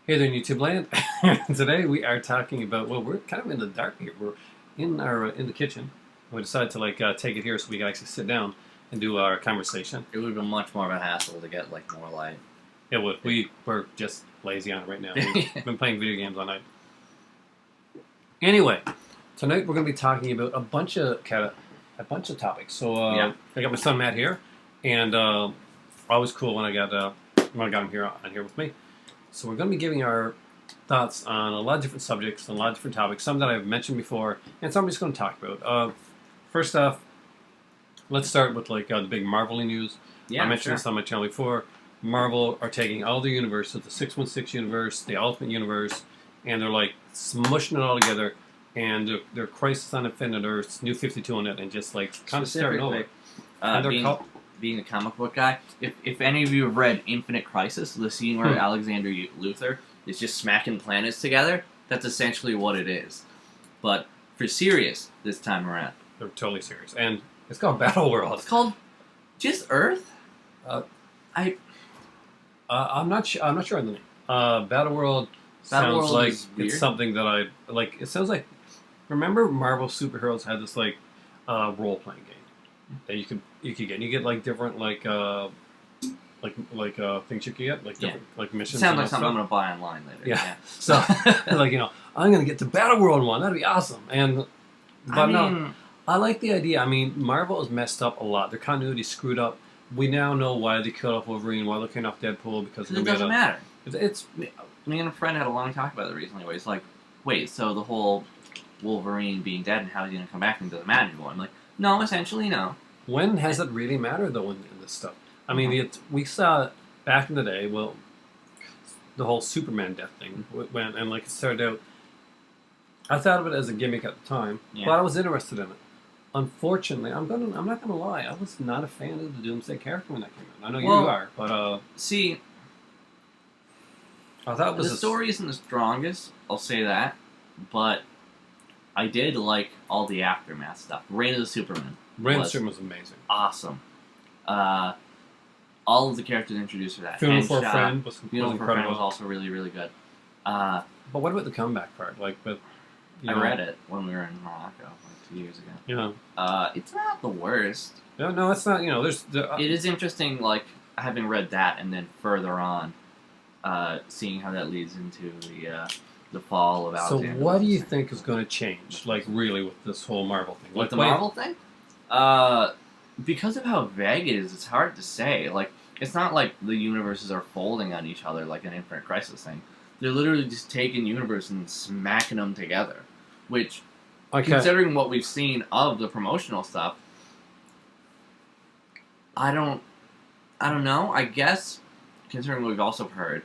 Hey there, YouTube land. Today we are talking about, well, we're kind of in the dark here. We're in the kitchen. We decided to take it here so we can actually sit down and do our conversation. It would have been much more of a hassle to get more light. It would. We're just lazy on it right now. We've been playing video games all night. Anyway, tonight we're going to be talking about a bunch of topics. So Yeah. I got my son Matt here, and always cool when I got him here on here with me. So we're going to be giving our thoughts on a lot of different subjects and a lot of different topics, some that I've mentioned before, and some I'm just going to talk about. First off, let's start with the big Marvel news. Yeah, I mentioned sure. this on my channel before. Marvel are taking all their universes, the 616 universe, the Ultimate Universe, and they're smushing it all together, and they're Crisis on Infinite Earths, New 52 on it, and just kind of starting over. And being a comic book guy, if any of you have read Infinite Crisis, the scene where Alexander Luthor is just smacking planets together, that's essentially what it is. But for serious this time around. They're totally serious. And it's called Battle World. It's called just Earth? I'm not sure on the name. Battle World Battle sounds World like is weird. it's something that I like. It sounds like, remember Marvel superheroes had this role playing game that you could get. You get different things you could get different missions. Sounds and like all something stuff. I'm going to buy online later. Yeah. So I'm gonna get the Battle World one. That'd be awesome. No, I like the idea. I mean, Marvel has messed up a lot. Their continuity screwed up. We now know why they killed off Wolverine, why they're killing off Deadpool, because it doesn't matter. It's Me and a friend had a long talk about it recently where he's like, wait, so the whole Wolverine being dead and how he's going to come back and doesn't matter anymore. I'm like, no, essentially no. when has it really mattered though in this stuff? I mean, we saw it back in the day. Well, the whole Superman death thing went and it started out. I thought of it as a gimmick at the time, but I was interested in it. Unfortunately, I'm not gonna lie. I was not a fan of the Doomsday character when that came out. I know you are, but see, I thought it was the story isn't the strongest. I'll say that, but I did like all the aftermath stuff. Reign of the Superman. Reign of the Superman was amazing. Awesome. All of the characters introduced for that. Funeral for a Friend was Funeral for a Friend incredible. was also really, really good. But what about the comeback part? I read it when we were in Morocco 2 years ago. Yeah. It's not the worst. No, it's not. It is interesting, having read that and then further on, seeing how that leads into the fall of Alexander. So what do you think is going to change, really, with this whole Marvel thing? With the Marvel thing? Because of how vague it is, it's hard to say. It's not like the universes are folding on each other like an Infinite Crisis thing. They're literally just taking universes and smacking them together. Which, considering what we've seen of the promotional stuff, I don't know. I guess, considering what we've also heard.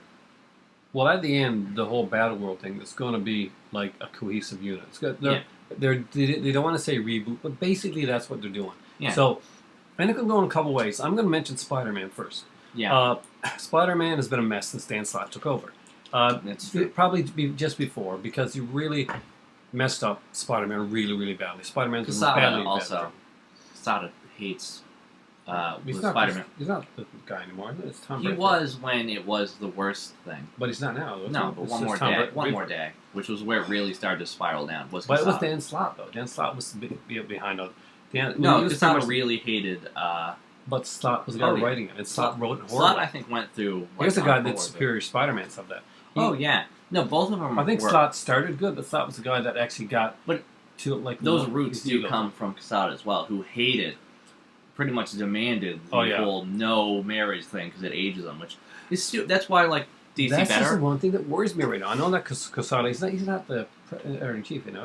Well, at the end, the whole Battle World thing is going to be a cohesive unit. They don't want to say reboot, but basically that's what they're doing. Yeah. So, and it can go in a couple ways. I'm going to mention Spider-Man first. Yeah. Spider-Man has been a mess since Dan Slott took over. That's true. Probably just before, because he really messed up Spider-Man really, really badly. Spider-Man's been badly also. Quesada hates he's Spider-Man. He's not the guy anymore. It's Tom He Brady. was when it was the worst thing. But he's not now. No, but one more day, which was where it really started to spiral down. But it was Dan Slott, though. Dan Slott was behind all. Slott really hated. But Slott was the guy writing it, and Slott wrote it horribly. Slott, I think, went through. He was the guy that Superior Spider-Man stuff that. No, both of them. I think Slott started good, but Slott was the guy that actually got. But to those roots do come from Quesada as well, who hated, pretty much demanded the whole no marriage thing because it ages them, which is that's why DC That's better. That's the one thing that worries me right now. I know that Quesada, he's not the editor-in-chief, is he?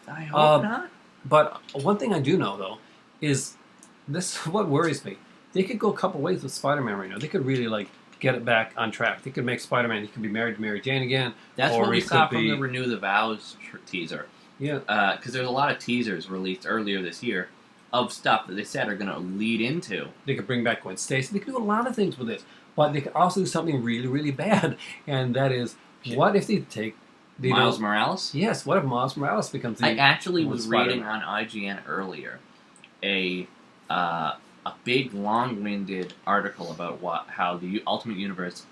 I hope not. But one thing I do know though is this is what worries me. They could go a couple ways with Spider-Man right now. They could really get it back on track. They could make Spider-Man. He could be married to Mary Jane again. That's what we saw from the Renew the Vows teaser. Yeah. Because there's a lot of teasers released earlier this year of stuff that they said are going to lead into. They could bring back Gwen Stacy. They could do a lot of things with this. But they could also do something really, really bad. And that is, what if they take... Miles Morales? Yes, what if Miles Morales becomes the... I actually was reading on IGN earlier a big, long-winded article about how the Ultimate Universe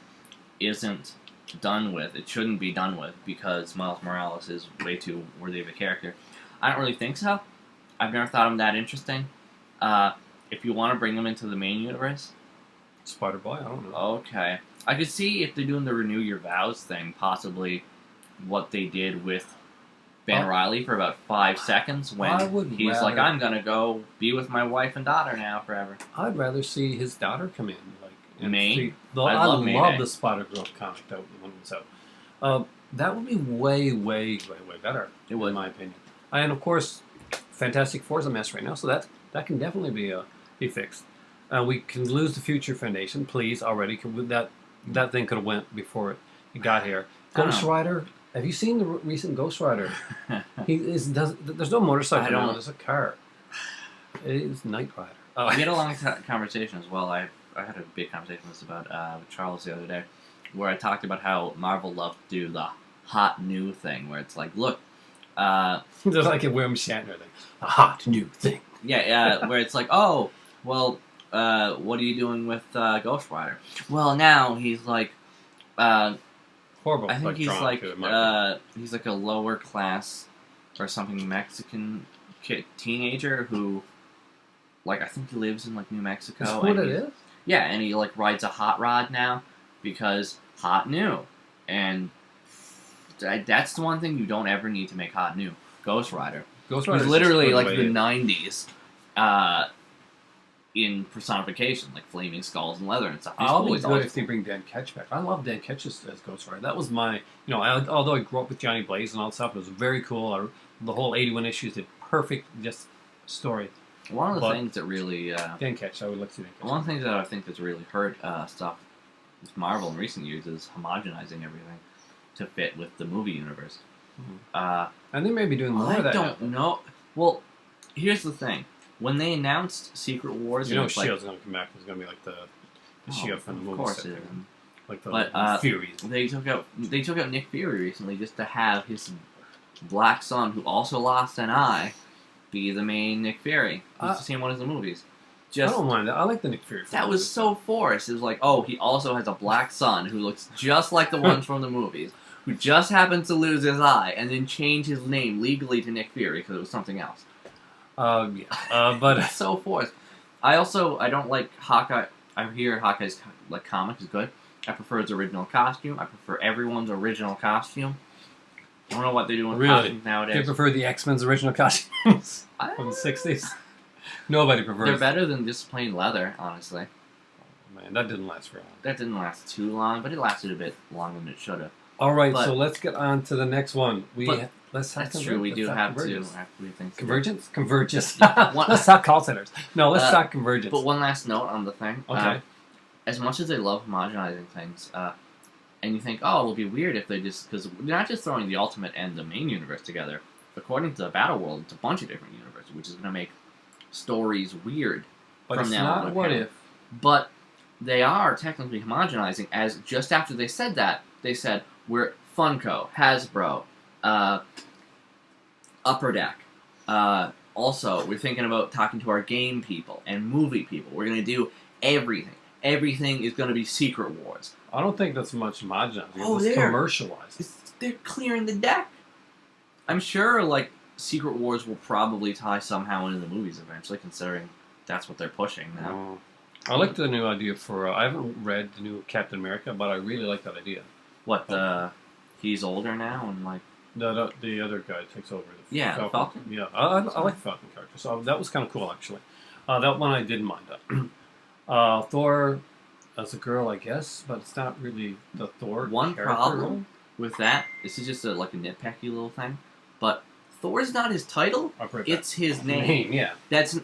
isn't done with. It shouldn't be done with because Miles Morales is way too worthy of a character. I don't really think so. I've never thought him that interesting. If you want to bring him into the main universe, Spider-Boy, I don't know. okay. I could see if they're doing the Renew Your Vows thing, possibly what they did with Ben Reilly for about 5 seconds when he's like, I'm going to go be with my wife and daughter now forever. I'd rather see his daughter come in. May? I love the Spider-Girl comic that when it was out. That would be way, way, way, way better, It would. in my opinion. And of course, Fantastic Four is a mess right now, so that can definitely be fixed. We can lose the Future Foundation, please, already. That thing could have went before it got here. Ghost Rider. Have you seen the recent Ghost Rider? There's no motorcycle now. There's a car. It is Knight Rider. We had a long conversation as well. I had a big conversation with Charles the other day, where I talked about how Marvel loved to do the hot new thing, where it's like, look, there's like a William Shatner thing, a hot new thing. Yeah, where it's like, oh, well, what are you doing with Ghost Rider? Well, now he's like, horrible. I think he's like a lower class or something Mexican teenager who, like, I think he lives in like New Mexico. Is that what it is? Yeah, and he like rides a hot rod now because hot new, and that's the one thing you don't ever need to make hot new. Ghost Rider. Ghost Rider is literally like the '90s in personification, like flaming skulls and leather and stuff. I'll be good if they bring Dan Ketch back. I love Dan Ketch as Ghost Rider. That was my, although I grew up with Johnny Blaze and all that stuff, it was very cool. The whole 81 issues did perfect just story. One of the things that really Dan Ketch, I would like to see Dan Ketch. One of the things that I think that's really hurt stuff with Marvel in recent years is homogenizing everything to fit with the movie universe. Mm-hmm. And they may be doing more of that. I don't know. Well, here's the thing: when they announced Secret Wars, Shield's going to come back. It's going to be like the Shield from the movie. Of course, it is. Like the Furies. They took out Nick Fury recently just to have his black son, who also lost an eye, be the main Nick Fury. He's the same one as the movies. I don't mind that. I like the Nick Fury. That was so forced. It was like, oh, he also has a black son who looks just like the ones from the movies, who just happens to lose his eye, and then change his name legally to Nick Fury because it was something else. But it's so forced. I don't like Hawkeye. I hear Hawkeye's comic is good. I prefer his original costume. I prefer everyone's original costume. I don't know what they're doing with costumes nowadays. Do you prefer the X-Men's original costumes from the 60s? Nobody prefers. They're better than just plain leather, honestly. Oh, man, that didn't last very long. That didn't last too long, but it lasted a bit longer than it should have. All right, so let's get on to the next one. That's true. We do have to after we think. Convergence. Let's talk call centers. No, let's talk convergence. But one last note on the thing. Okay. As much as they love homogenizing things, and you think, oh, it'll be weird if they just because they're not just throwing the Ultimate and the main universe together. According to the Battle World, it's a bunch of different universes, which is going to make stories weird. But from now on. What if? But they are technically homogenizing. As just after they said that, they said we're Funko, Hasbro, Upper Deck. Also, we're thinking about talking to our game people and movie people. We're going to do everything. Everything is going to be Secret Wars. I don't think that's much homogenizing. It's commercialized. They're clearing the deck. I'm sure, Secret Wars will probably tie somehow into the movies eventually, considering that's what they're pushing now. I like the new idea for... I haven't read the new Captain America, but I really like that idea. He's older now and, the other guy takes over. The Falcon? Yeah, I like the Falcon character, so that was kind of cool, actually. That one I didn't mind. Thor as a girl, I guess, but it's not really the Thor One character. problem with that, this is just a nitpicky little thing, but Thor's not his title, it's his name. Yeah.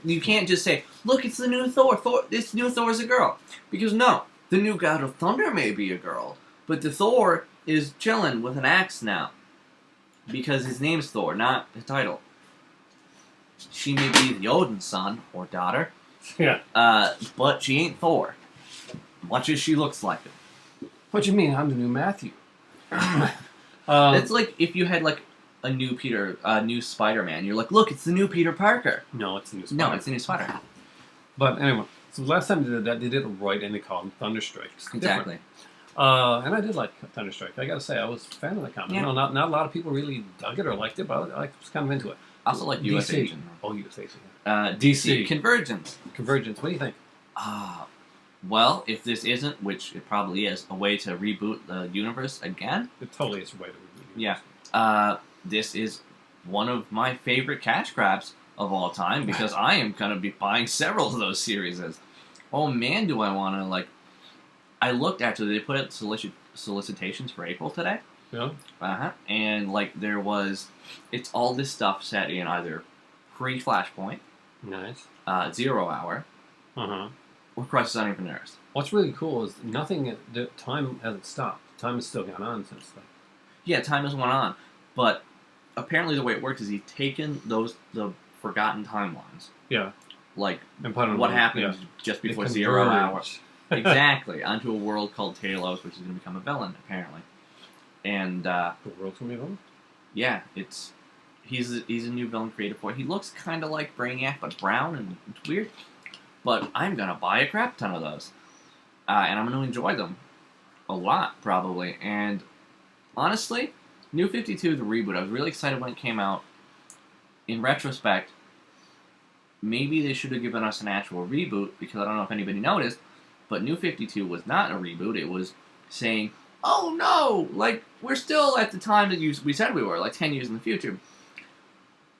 You can't just say, look, it's the new Thor. This new Thor's a girl. Because no, the new God of Thunder may be a girl, but the Thor is chilling with an axe now. Because his name's Thor, not the title. She may be the Odin's son or daughter. Yeah. But she ain't Thor. Much as she looks like it. What do you mean? I'm the new Matthew. It's like if you had a new Spider-Man. You're like, look, it's the new Peter Parker. No, it's the new Spider. No, it's the new Spider. But anyway, so the last time they did that, they did it right, and they called them Thunderstrikes. Exactly. And I did like Thunderstrike. I gotta say, I was a fan of the comic. Yeah. You know, not a lot of people really dug it or liked it, but I was kind of into it. I also like US DC. Agent. Oh, US Agent. DC Convergence. Convergence. What do you think? Well, if this isn't, which it probably is, a way to reboot the universe again, It totally is a way to reboot it. yeah, this is one of my favorite cash grabs of all time because I am going to be buying several of those series. Oh man, do I want to, like... I looked after they put out solicitations for April today. Yeah. And, like, there was... It's all this stuff set in either pre-Flashpoint, Nice. 0 Hour, Uh-huh. or Crisis on Infinite Earths. What's really cool is the time hasn't stopped. Time has still gone on since then. Yeah, time has went on, but apparently the way it works is he's taken the forgotten timelines, Yeah. like And put on what the- happened yeah. just They before 0 Hour, converge. exactly, onto a world called Talos, which is going to become a villain apparently, and The world's gonna be home? yeah, he's a new villain created for it. He looks kind of like Brainiac but brown and it's weird, but I'm gonna buy a crap ton of those, and I'm gonna enjoy them a lot probably, and honestly. New 52, the reboot, I was really excited when it came out. In retrospect, maybe they should have given us an actual reboot, because I don't know if anybody noticed, but New 52 was not a reboot. It was saying, oh no, like, we're still at the time that we said we were, like 10 years in the future.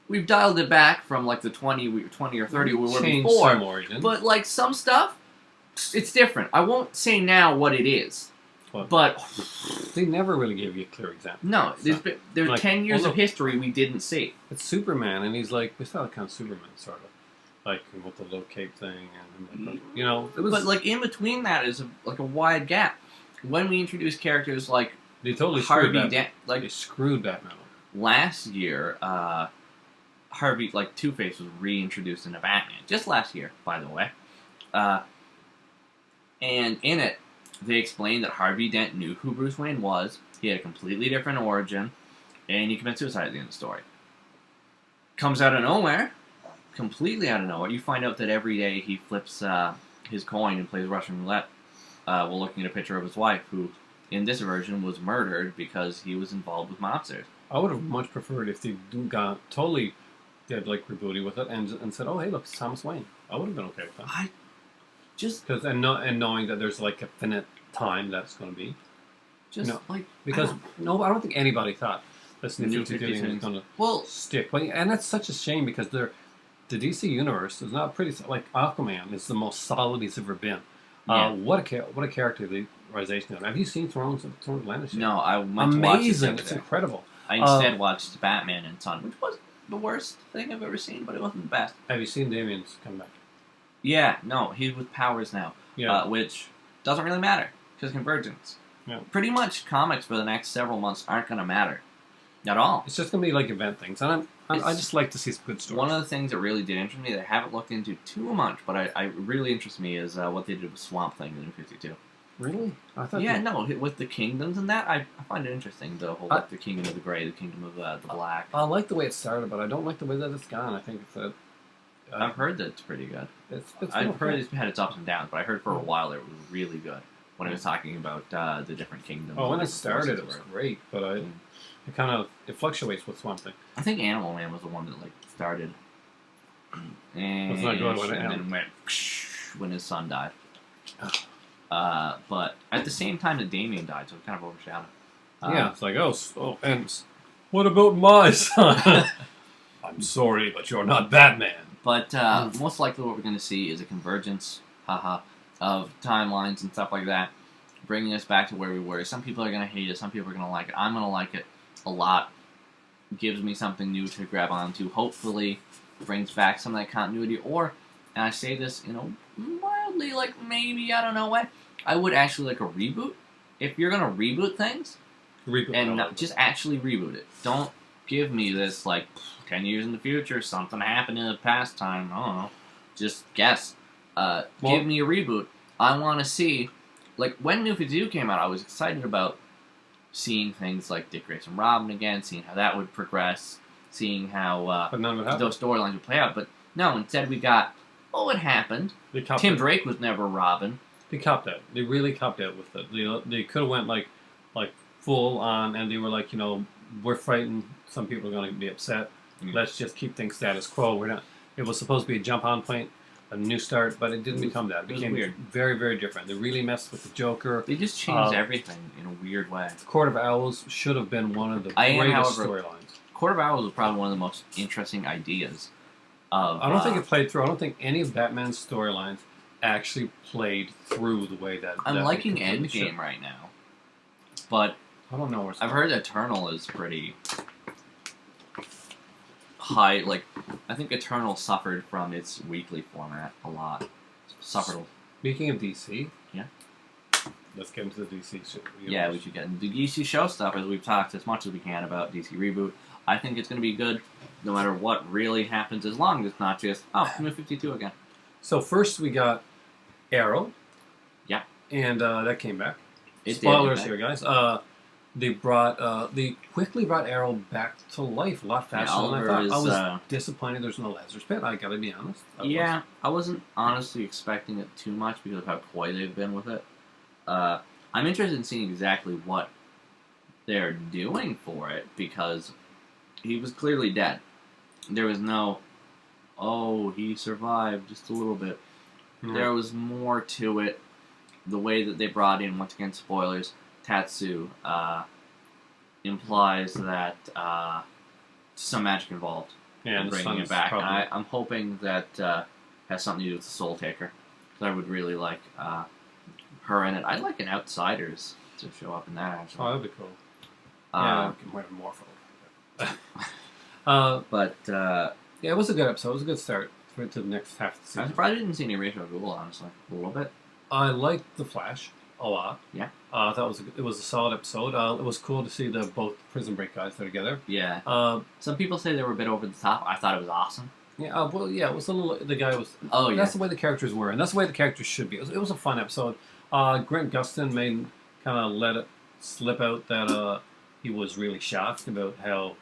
We've dialed it back from, like, the 20 or 30 we were Changed before. some origin. But, like, some stuff, it's different. I won't say now what it is. What? But They never really gave you a clear example. no, there's Like, 10 years although- of history we didn't see. It's Superman, and he's like, we saw kind of Superman, sort of. Like, with the low cape thing, and, like, you know, it was... But like in between that is a wide gap. When we introduce characters like they totally screwed Harvey, Batman. like They screwed Batman. last year, Harvey, like Two-Face was reintroduced into Batman. Just last year, by the way. And in it, they explained that Harvey Dent knew who Bruce Wayne was. He had a completely different origin, and he committed suicide at the end of the story. Comes out of nowhere, completely out of nowhere. You find out that every day he flips his coin and plays Russian roulette while looking at a picture of his wife, who, in this version, was murdered because he was involved with mobsters. I would have much preferred if they did like rebooty with it and said, oh hey look, it's Thomas Wayne. I would have been okay with that. I just And knowing that there's like a finite time that's going to be, No, like because I don't think anybody thought this New new 52 52 was going to well, stick. But, and that's such a shame because the DC universe is not pretty. Like Aquaman is the most solid he's ever been. Yeah. What a characterization of him. Have you seen Thrones Atlantis yet? no, I went to watch Amazing! it It's today. incredible. I instead watched Batman and Son, which was the worst thing I've ever seen, but it wasn't the best. Have you seen Damien's come back? Yeah, no, he's with powers now, Yeah. which doesn't really matter because Convergence. Yeah. Pretty much, comics for the next several months aren't going to matter at all. It's just going to be like event things, and I It's- just like to see some good stories. One of the things that really did interest me that I haven't looked into too much, but I really interests me is what they did with Swamp Thing in New 52. Really? I thought. Yeah, no, with the kingdoms and that, I find it interesting. The whole like the Kingdom of the Grey, the Kingdom of the Black. I like the way it started, but I don't like the way that it's gone. I think it's I've heard that it's pretty good. it's I've heard it's had its ups and downs, but I heard for a while it was really good when it was talking about the different kingdoms. Oh, when and it different started, it forces was were. great, but it fluctuates with Swamp Thing. I think Animal Man was the one that like started, and It's not good when it then ends. went when his son died. Oh. But at the same time that Damien died, so it kind of overshadowed. Yeah, it's like and what about my son? I'm sorry, but you're not Batman. But most likely what we're going to see is a convergence, of timelines and stuff like that, bringing us back to where we were. Some people are going to hate it, some people are going to like it. I'm going to like it a lot. Gives me something new to grab onto. Hopefully brings back some of that continuity. Or, and I say this in a mildly, like, maybe, I don't know way, I would actually like a reboot. If you're going to reboot things, and just actually reboot it. Don't give me this, like, 10 years in the future, something happened in the past time, I don't know. Just guess. Give me a reboot. I want to see, like, when New 52 came out, I was excited about seeing things like Dick Grayson Robin again, seeing how that would progress, seeing how but none of it happened. those storylines would play out. But no, instead we got, it happened. Tim Drake was never Robin. They copped out. They really copped out with it. They could have went like full on, and they were like, we're frightened. Some people are going to be upset. Let's just keep things status quo. We're not. It was supposed to be a jump on point, a new start, but it didn't become that. It became weird. Very, very different. They really messed with the Joker. They just changed everything in a weird way. Court of Owls should have been one of the greatest storylines. Court of Owls was probably one of the most interesting ideas. I don't think it played through. I don't think any of Batman's storylines actually played through the way that. I'm liking Endgame right now, but I don't know where. I've heard Eternal is pretty high. Like, I think Eternal suffered from its weekly format a lot. Suffered. Speaking of DC, yeah, let's get into the DC show. Yeah, we should get into the DC show stuff, as we've talked as much as we can about DC Reboot. I think it's going to be good, no matter what really happens, as long as it's not just New 52 again. So first we got Arrow. Yeah, and that came back. It Spoilers did, here, guys. They quickly brought Arrow back to life a lot faster than I thought. I was disappointed there's no Lazarus Pit. I gotta be honest. I wasn't honestly expecting it too much because of how coy they've been with it. I'm interested in seeing exactly what they're doing for it, because he was clearly dead. There was no, he survived just a little bit. Mm-hmm. There was more to it. The way that they brought in, once again, spoilers, Tatsu implies that some magic involved in bringing it back. And I'm hoping that has something to do with the Soul Taker. Because I would really like her in it. I'd like an Outsiders to show up in that, actually. Oh, that'd be cool. Yeah, I can wear more for But it was a good episode. It was a good start to the next half of the season. I'm surprised I didn't see any Rachel Gould, honestly. A little bit. I liked The Flash a lot. Yeah. I thought it was a solid episode. It was cool to see both Prison Break guys there together. Yeah. Some people say they were a bit over the top. I thought it was awesome. Yeah. It was a little. The guy was. Oh yeah. That's the way the characters were, and that's the way the characters should be. It was a fun episode. Grant Gustin kind of let it slip out that he was really shocked about how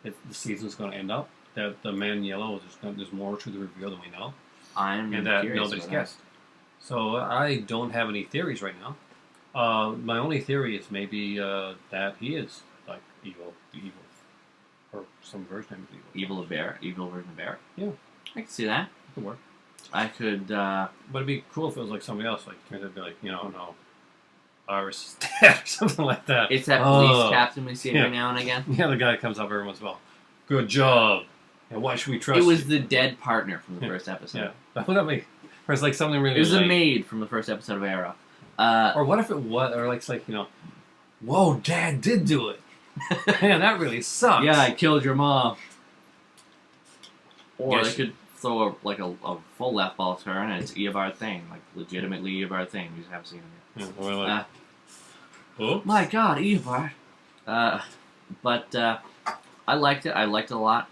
the season's going to end up. That the Man in Yellow there's more to the reveal than we know. And that nobody's guessed. So I don't have any theories right now. My only theory is maybe that he is like evil, or some version of evil. Evil version of Bear. Yeah, I could see that. It could work. I could. But it'd be cool if it was like somebody else. Like it'd be like no, Iris is dead or something like that. It's that police captain we see every now and again. Yeah, the guy comes up every once in a while. Good job. And why should we trust? It was the dead partner from the first episode. Yeah, that would be. Or it's like something really. It was a maid from the first episode of Arrow. Or what if it was? Or it's like whoa, Dad did do it. Man, that really sucks. Yeah, I killed your mom. Or they could throw a full left ball turn, and it's Eobard Thane, like legitimately Eobard Thane. We just haven't seen him yet. Yeah, my God, Eobard. But I liked it. I liked it a lot.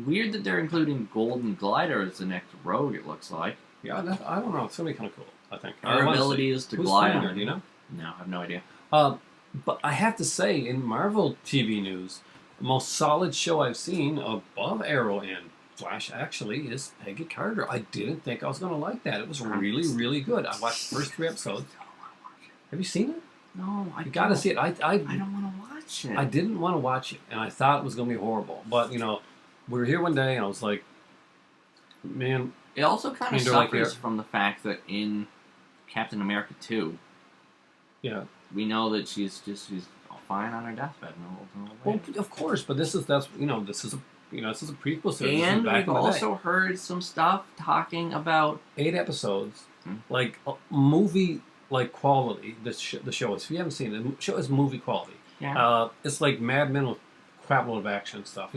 Weird that they're including Golden Glider as the next rogue. It looks like. Yeah, I don't know. It's gonna be kind of cool. I think her ability is to glide on. Do you know? No, I have no idea. But I have to say, in Marvel TV news, the most solid show I've seen above Arrow and Flash actually is Peggy Carter. I didn't think I was going to like that. It was really, really good. I watched the first 3 episodes. Have you seen it? No, you got to see it. I don't want to watch it. I didn't want to watch it, and I thought it was going to be horrible. But, we were here one day, and I was like, man. It also kind of suffers from the fact that in Captain America 2, yeah, we know that she's fine on her deathbed. Well, of course, but this is a prequel series. And we've also heard some stuff talking about 8 episodes, like movie quality. The show is. If you haven't seen it, the show is movie quality. Yeah. It's like Mad Men with crap load of action stuff.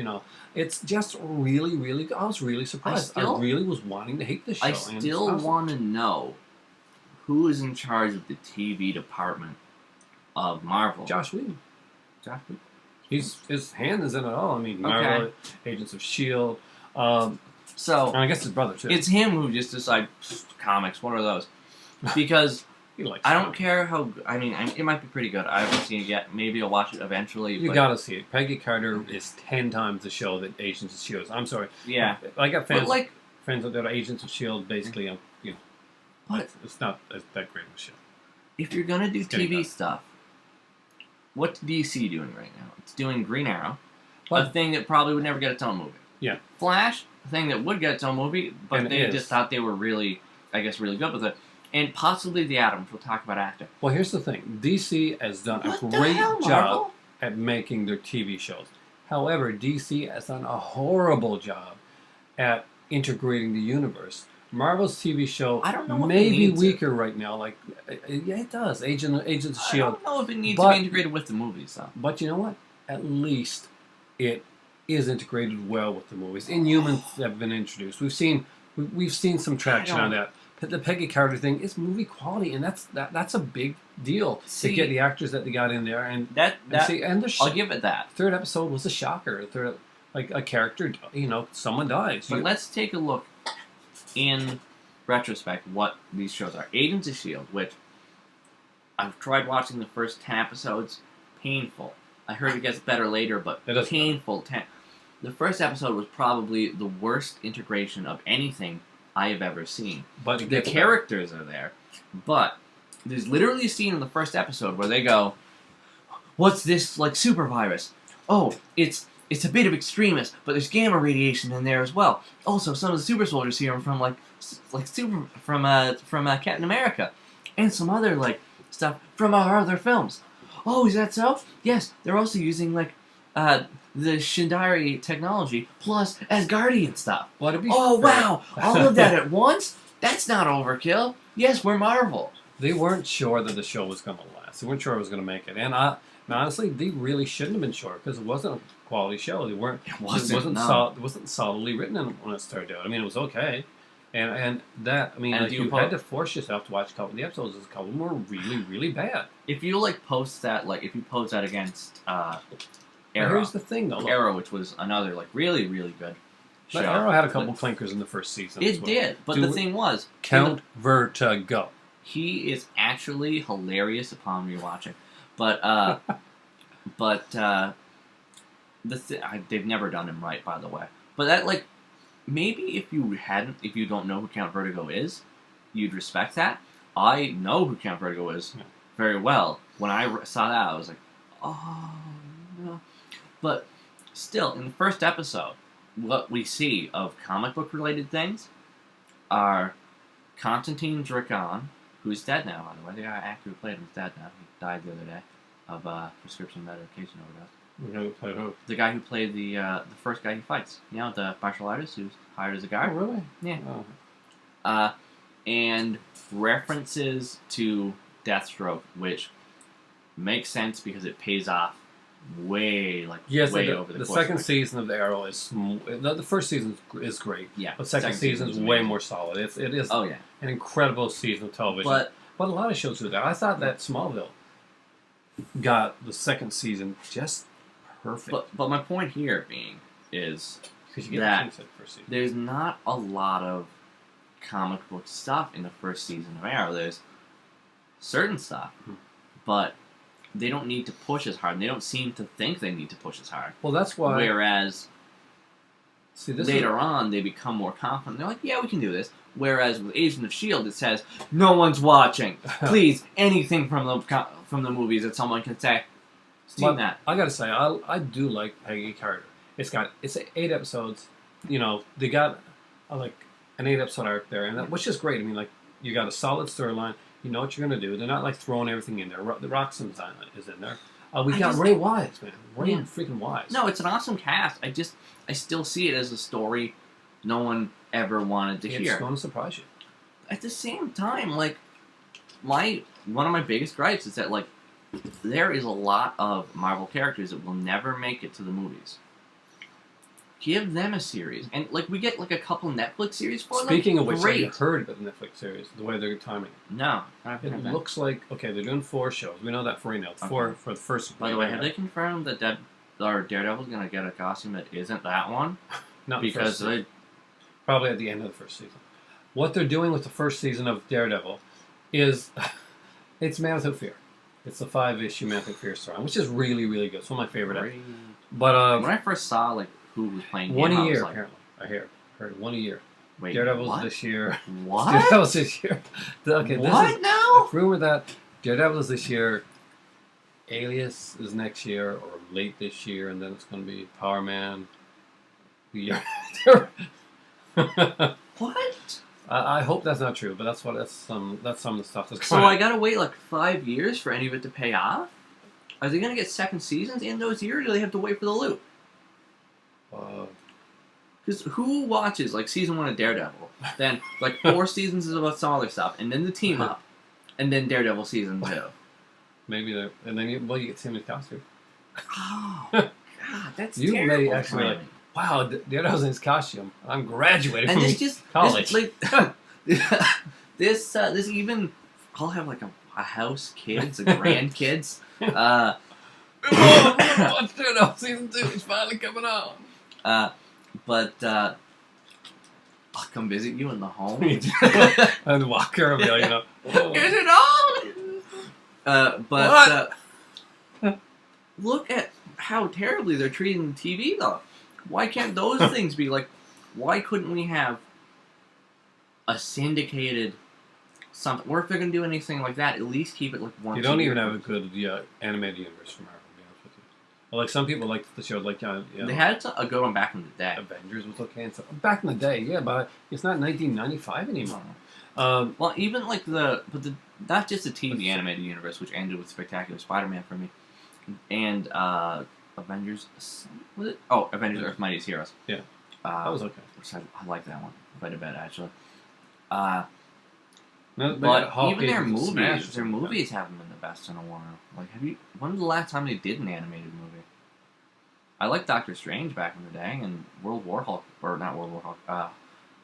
It's just really, really good. I was really surprised. I really was wanting to hate this show. I still want to know who is in charge of the TV department of Marvel. Josh Whedon. His hand is in it all. I mean, Marvel, Agents of S.H.I.E.L.D. So and I guess his brother too. It's him who just decided comics. What are those? Because I don't care how. I mean, it might be pretty good. I haven't seen it yet. Maybe I'll watch it eventually. You gotta see it. Peggy Carter is 10 times the show that Agents of S.H.I.E.L.D. is. I'm sorry. Yeah, I got fans that are Agents of S.H.I.E.L.D. Basically, but it's not that great of a show. if you're gonna do It's getting TV done. stuff, what's DC doing right now? It's doing Green Arrow, a But thing that probably would never get its own movie. Yeah. Flash, a thing that would get its own movie, but And it they is. just thought they were really, I guess, really good with it. And possibly The Atom, which we'll talk about after. well, here's the thing: DC has done a What the great hell, job Marvel? at making their TV shows. However, DC has done a horrible job at integrating the universe. Marvel's TV show I don't know if may it be needs it. weaker right now. Like, yeah, it does. Agents of I Shield. don't know if it needs to But- be integrated with the movies, though. But you know what? At least it is integrated well with the movies. Inhumans have been introduced. We've seen some traction on that. But the Peggy Carter thing is movie quality, and that's a big deal See- to get the actors that they got in there. And That the I'll give it that. third episode was a shocker. Like a character, someone dies. But let's take a look in retrospect what these shows are. Agents of S.H.I.E.L.D., which I've tried watching the first 10 episodes. Painful. I heard it gets better later, but It does. painful. The first episode was probably the worst integration of anything I have ever seen. But it The gets characters are there, but there's literally a scene in the first episode where they go, "What's this like super virus? Oh, it's a bit of extremist, but there's gamma radiation in there as well. Also, some of the super soldiers here are from Captain America, and some other stuff from our other films. Oh, is that so? Yes, they're also using the Shindari technology plus Asgardian stuff. Well, to be Oh, fair, wow! All of that at once? That's not overkill. Yes, we're Marvel. They weren't sure that the show was going to last. They weren't sure it was going to make it. And honestly, they really shouldn't have been sure because it wasn't a quality show. They weren't. It wasn't, It no. wasn't solidly written when it started out. I mean, it was okay. And that, I mean, And like, do you you had po- to force yourself to watch a couple of the episodes. A couple of them were really, really bad. If you post that, if you post that against But Arrow, here's the thing, though. Look, Arrow, which was another really, really good show. but Arrow had a couple But clinkers in the first season. as It well. did, but Do the it- thing was, Count Vertigo. he is actually hilarious upon rewatching. But they've never done him right, by the way. But that maybe if you don't know who Count Vertigo is, you'd respect that. I know who Count Vertigo is Yeah. very well. When I saw that, I was like, oh no. But still, in the first episode, what we see of comic book related things are Constantine Dracon, who's dead now, by the way. The actor who played him is dead now. He died the other day of prescription medication overdose. We're going to play who? The guy who played the first guy he fights. The martial artist who's hired as a Oh, guard. really? Yeah. Oh. And references to Deathstroke, which makes sense because it pays off way Yes, way the, over the the course second of season of the Arrow is the first season is great. Yeah, But second season is way more solid. It is Oh yeah, an incredible season of television. but a lot of shows do that. I thought that Smallville got the second season just perfect. but my point here being is Because you get that the kinks in the first season. there's not a lot of comic book stuff in the first season of Arrow. There's certain stuff, but they don't need to push as hard. And they don't seem to think they need to push as hard. Well, that's why. Whereas See, this later on, they become more confident. They're like, yeah, we can do this. Whereas with Agent of S.H.I.E.L.D., it says, no one's watching. Please, anything from the movies that someone can say. Steam But that. I gotta say, I do like Peggy Carter. It's 8 episodes. They got like an 8-episode arc there, and which is great. I mean, you got a solid storyline. You know what you're gonna do. They're not throwing everything in there. The Roxanne is in there. We got Ray Wise, man. Ray freaking Wise. No, it's an awesome cast. I still see it as a story no one ever wanted to It's hear. going to surprise you. At the same time, one of my biggest gripes is that there is a lot of Marvel characters that will never make it to the movies. Give them a series, and we get a couple Netflix series for them. Speaking of which, have you great. heard about the Netflix series? The way they're timing it. No, I haven't It heard that. looks like they're doing 4 shows. We know that for right now. It's 4 for the first. By the way, have they confirmed that Daredevil's gonna get a costume that isn't that one? Not the Because first season. Probably at the end of the first season. What they're doing with the first season of Daredevil is it's Man Without Fear. It's a 5-issue Man Without Fear story, which is really, really good. It's one of my favorite. But when I first saw who was playing one him, a I was year like, apparently. I heard 1 a year. wait, Daredevil's what? this year. What? Daredevil's this year. Okay, What this is now? a rumor that Daredevil is this year. Alias is next year or late this year, and then it's going to be Power Man. The year after. What? I hope that's not true, but that's some of the stuff that's So going on. I gotta wait like 5 years for any of it to pay off? Are they gonna get second seasons in those years, or do they have to wait for the loop? Because who watches like season 1 of Daredevil? Then like 4 seasons is about some other stuff, and then the team up, and then Daredevil season 2. Maybe they're, and then you get to see him in costume. Oh God, that's You may terrible actually timing. like, wow, Daredevil's in his costume. I'm graduating And from this just college. this even I'll have like a house, kids, and grandkids. Watch Daredevil season 2. It's finally coming on. But I'll come visit you in the home. And Walker will be like, oh. Is it on? Look at how terribly they're treating the TV, though. Why can't those things be like? Why couldn't we have a syndicated something? Or if they're gonna do anything like that, at least keep it like one. You don't even have a good animated universe from Marvel, to be honest with you. Well, like some people like the show, like They had a good one back in the day. Avengers was okay and stuff. Back in the day, yeah, but it's not 1995 anymore. Well, even like not just the TV animated universe, which ended with Spectacular Spider-Man for me, and Avengers. Was it? Oh, Avengers: Earth's Mightiest Heroes. Yeah, that was okay. Which I like that one quite a bit, actually. But even their movies haven't been the best in a while. Like, when was the last time they did an animated movie? I liked Doctor Strange back in the day, and World War Hulk, or not World War Hulk,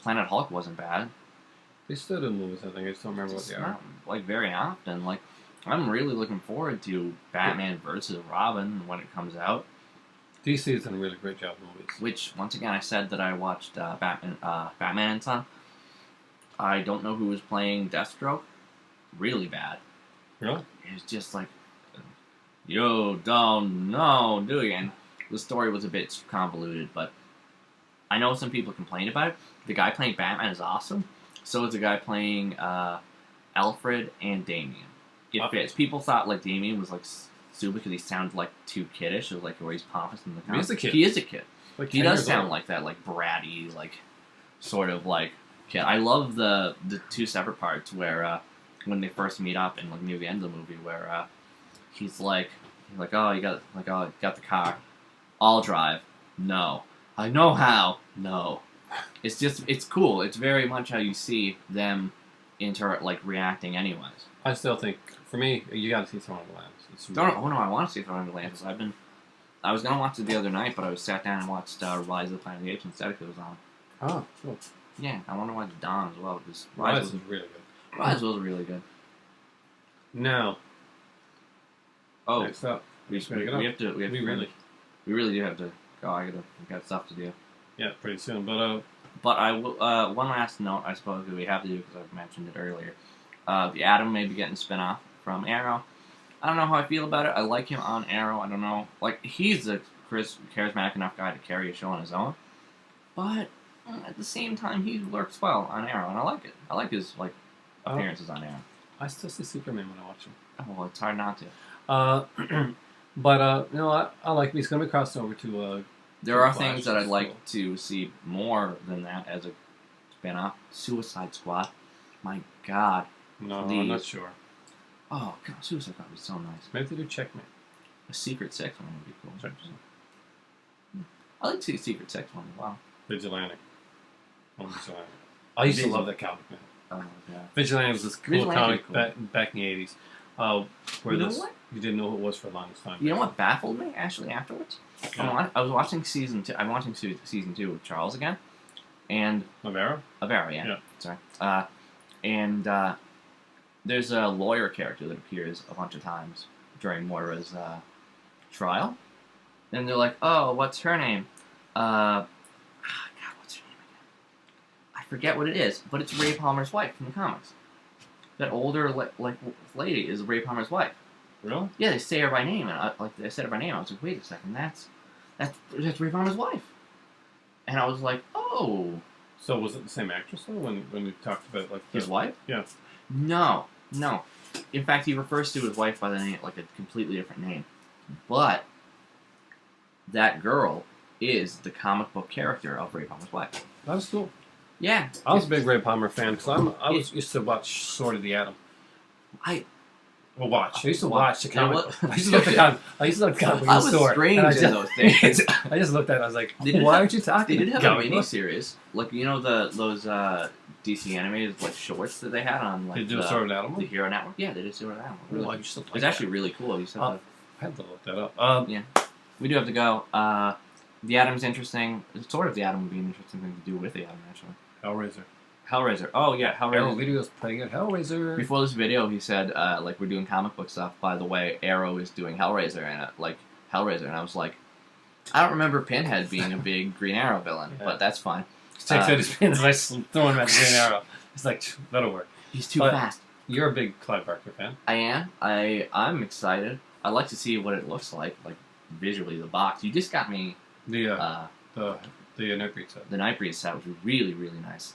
Planet Hulk wasn't bad. They still do movies, I think. I just don't remember what they are. Not, like, very often. Like, I'm really looking forward to Batman versus Robin when it comes out. DC has done a really great job in movies. Which, once again, I said that I watched Batman and Son. I don't know who was playing Deathstroke. Really bad. Really? It was just like, you don't know, do you? And the story was a bit convoluted, but I know some people complained about it. The guy playing Batman is awesome. So is the guy playing Alfred and Damien. It fits. People thought like Damien was like stupid because he sounded like too kiddish, or like where he's pompous in the comics. He is a kid. He is a kid. Like He does sound like that, like bratty, like sort of like kid. I love the two separate parts where when they first meet up and like near the end of the movie where he's like oh you got the car, I'll drive. No, I know how. No, it's cool. It's very much how you see them reacting anyways. I still think, for me, you got to see Throne of the Lands. I want to see Throne of the Lands. I was gonna watch it the other night, but I was sat down and watched Rise of the Planet of the Apes instead because it was on. Oh, cool. Yeah, I want to watch Dawn as well because Rise was really good. Rise was really good. Now, next up, we really do have to go. We got stuff to do. Yeah, pretty soon. But I will. One last note, I suppose, that we have to do because I've mentioned it earlier. The Atom may be getting a spin-off from Arrow. I don't know how I feel about it. I like him on Arrow. I don't know. Like, he's a charismatic enough guy to carry a show on his own. But at the same time, he works well on Arrow, and I like it. I like his appearances on Arrow. I still see Superman when I watch him. Oh, well, it's hard not to. But I like him. He's going to be crossed over to. There are things that I'd like to see more than that as a spin-off. Suicide Squad. My God. No, please. I'm not sure. Oh, God, Suicide Squad would be so nice. Maybe they do Checkmate. A Secret Six one would be cool. Check. I like to see a Secret Six one as well. Vigilante. I used to love that comic, man. Oh, yeah. Vigilante was this cool comic back in the 80s. Where you know what? You didn't know who it was for the longest time. You know what baffled me, actually, afterwards? Yeah. I was watching season 2. I'm watching season 2 with Charles again. And Of Arrow? Of Arrow, yeah. Sorry. And there's a lawyer character that appears a bunch of times during Moira's trial. And they're like, oh, what's her name? God, what's her name again? I forget what it is, but it's Ray Palmer's wife from the comics. That older lady is Ray Palmer's wife. Really? Yeah, they say her by name, and they said her by name. I was like, wait a second, that's Ray Palmer's wife. And I was like, oh. So was it the same actress though when we talked about his wife? Yeah. No. In fact, he refers to his wife by the name, like a completely different name. But that girl is the comic book character of Ray Palmer's wife. That's cool. Yeah. I was a big Ray Palmer fan because I used to watch Sword of the Atom. I used to watch the comic. I used to look at the comic. I used to look at the comic book I was store. strange in those days. I just looked at it. I was like, They why aren't you talking? They did have comic a book? miniseries, like those DC animated like shorts that they had on like Did you do Sword of the Atom? the Hero Network. Yeah, they did Sword of the Atom. Really Oh, cool. I used to like It's actually really cool. You said that. I have to look that up. Yeah, we do have to go. The Atom's interesting. Sword of the Atom would be an interesting thing to do with the Atom, actually. Hellraiser. Oh yeah, Arrow Hellraiser. Video's playing it. Hellraiser. Before this video, he said, like, we're doing comic book stuff. By the way, Arrow is doing Hellraiser, and I was like, I don't remember Pinhead being a big Green Arrow villain, Yeah. but that's fine. He takes out his pins and I throw him at the Green Arrow. It's like, that'll work. He's too But- fast. You're a big Clive Barker fan. I am. I'm excited. I'd like to see what it looks like visually. The box. You just got me The Nightbreed set. the Nightbreed set, which was really, really nice.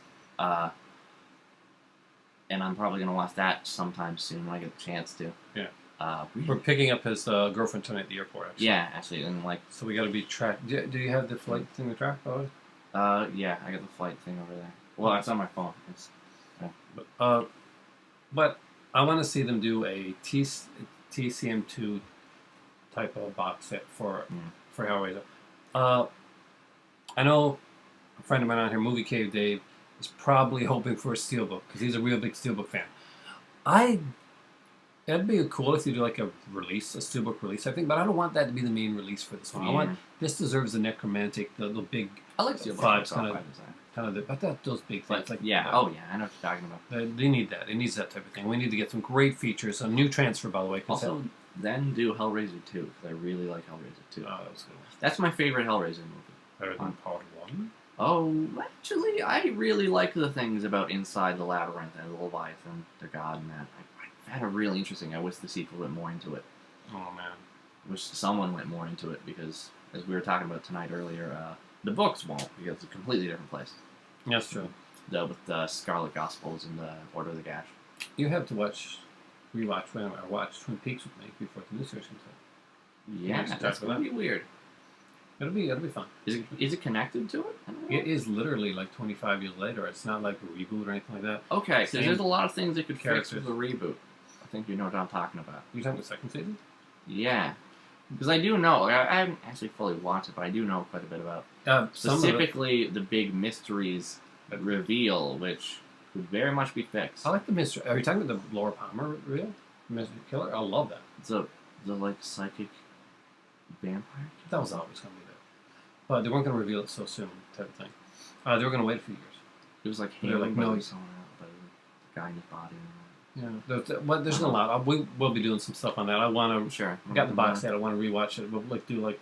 And I'm probably gonna watch that sometime soon when I get the chance to. Yeah. We're picking up his girlfriend tonight at the airport, actually. Yeah, actually, and like, So we got to be tracked. Do you have the flight thing to track, by the way? yeah, I got the flight thing over there. Well, it's on my phone. It's, But I want to see them do a TCM2 type of box set for Hellraiser. I know a friend of mine on here, Movie Cave Dave, is probably hoping for a Steelbook because he's a real big Steelbook fan. It'd be cool if you do like a Steelbook release, I think, but I don't want that to be the main release for this one. I want this deserves the necromantic, the big I like Steelbook. vibes, design. but those big things But yeah, oh yeah, I know what you're talking about. they need that. It needs that type of thing. We need to get some great features. A new transfer, by the way. Also, then do Hellraiser 2 because I really like Hellraiser 2. that was good. That's my favorite Hellraiser movie. Better than part one. Oh, actually, I really like the things about Inside the Labyrinth and Leviathan, the god, and that. I found it really interesting. I wish the sequel went more into it. Oh man. I wish someone went more into it because, as we were talking about tonight earlier, the books won't because it's a completely different place. That's true. With the Scarlet Gospels and the Order of the Gash. You have to watch Twin Peaks with me before the new series comes out. Yeah, Next that's after gonna that. be weird. It'll be fun. Is it connected to it? I don't know. It is literally like 25 years later. It's not like a reboot or anything like that. Okay, because Same there's a lot of things they could fix characters. with a reboot. I think you know what I'm talking about. You talking the second season? Yeah. Because I do know, I haven't actually fully watched it, but I do know quite a bit about Some of it. specifically the big mysteries that reveal, which could very much be fixed. I like the mystery. Are you talking about the Laura Palmer reveal? Mystery Killer? I love that. The like psychic vampire. That was always going to be there. But they weren't going to reveal it so soon, type of thing. They were going to wait a few years. It was like They're Halo, like, but no. it was someone else, but the guy in his body. Yeah. But there's a lot. We'll be doing some stuff on that. I want to. Sure. I got the box set. I want to rewatch it. We'll do like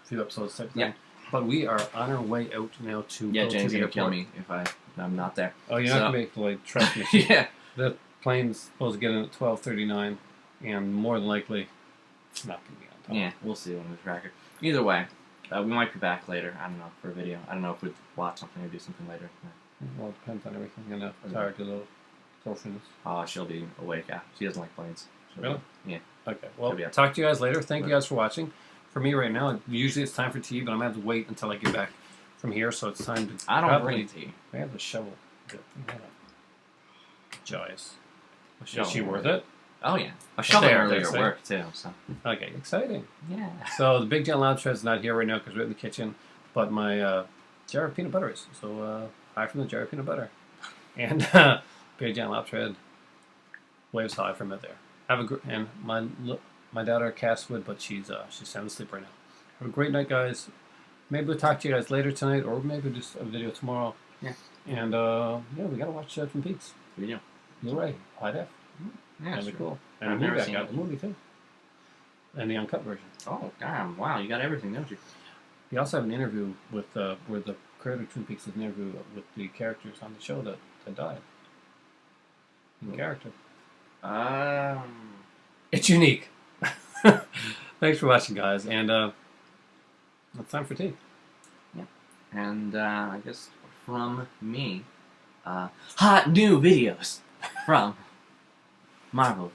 a few episodes type thing. Yeah. But we are on our way out now to Yeah, go James to the gonna kill airport. me if I'm not there. Oh, you're not gonna be able to like trust me. Yeah. The plane's supposed to get in at 12:39, and more than likely, it's not gonna be on time. Yeah, we'll see on the tracker. Either way, we might be back later. I don't know, for a video. I don't know if we'd watch something or do something later. Well, it depends on everything. And tired, your little girlfriend is. She'll be awake. Yeah, she doesn't like planes. Really? Yeah. Okay. Well, She'll be up. talk to you guys later. Thank you guys for watching. For me right now, usually it's time for tea, but I'm gonna have to wait until I get back from here. So it's time to. I don't probably- bring tea. I have the shovel. Joyous. Is Shovel. she worth it? Oh yeah, I shoveled There, earlier that's at it. work too. So Okay, exciting. yeah. So the Big Giant Loud Shred's not here right now because we're in the kitchen, but my jar of peanut butter is. So hi from the jar of peanut butter, and Big Giant Loud Shred waves hi from it there. Have a and my daughter Casswood, but she's sound asleep right now. Have a great night, guys. Maybe we'll talk to you guys later tonight, or maybe just a video tomorrow. Yeah. And we gotta watch Twin Peaks. We do. Blu-ray, high def. Yeah, That'd be sure. cool. And I've the movie, never I seen got it. the movie too, and the uncut version. Oh damn! Wow, you got everything, don't you? We also have an interview with where the creator of Twin Peaks did an interview with the characters on the show that died. In character. It's unique. Thanks for watching, guys, and it's time for tea. And I guess from me, hot new videos from Marvel